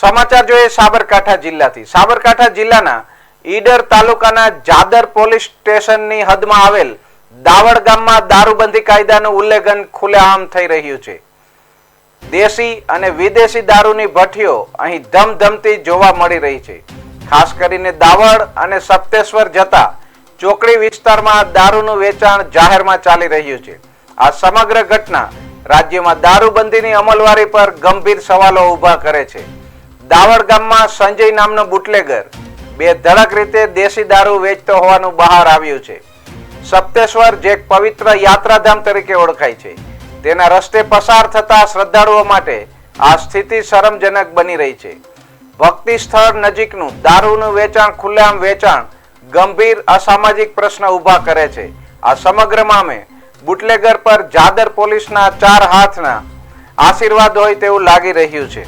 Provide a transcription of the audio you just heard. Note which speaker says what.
Speaker 1: સમાચાર જોઈએ સાબરકાંઠા જિલ્લાથી। સાબરકાંઠા જિલ્લાના ઈડર તાલુકાના જાદર પોલીસ સ્ટેશનની હદમાં આવેલ દાવડ ગામમાં દારૂબંધી કાયદાનું ઉલ્લંઘન ખુલ્લેઆમ થઈ રહ્યું છે। દેશી અને વિદેશી દારૂની ભઠ્ઠીઓ અહીં ધમધમતી જોવા મળી રહી છે। ખાસ કરીને દાવડ અને સપ્તેશ્વર જતા ચોકડી વિસ્તારમાં દારૂનું વેચાણ જાહેરમાં ચાલી રહ્યું છે। આ સમગ્ર ઘટના રાજ્યમાં દારૂબંધીની અમલવારી પર ગંભીર સવાલો ઊભા કરે છે। દાવડ ગામમાં સંજય નામનો બુટલેગર બેધડક રીતે દેશી દારૂ વેચતો હોવાનું બહાર આવ્યું છે। સપ્તેશ્વર જે પવિત્ર યાત્રાધામ તરીકે ઓળખાય છે, તેના રસ્તે પસાર થતા શ્રદ્ધાળુઓ માટે આ સ્થિતિ શરમજનક બની રહી છે। ભક્તિ સ્થળ નજીકનું દારૂનું વેચાણ ખુલ્લેઆમ વેચાણ ગંભીર અસામાજિક પ્રશ્ન ઊભા કરે છે। આ સમગ્ર મામલે બુટલેગર પર જાદર પોલીસના 4 હાથના આશીર્વાદ હોય તેવું લાગી રહ્યું છે।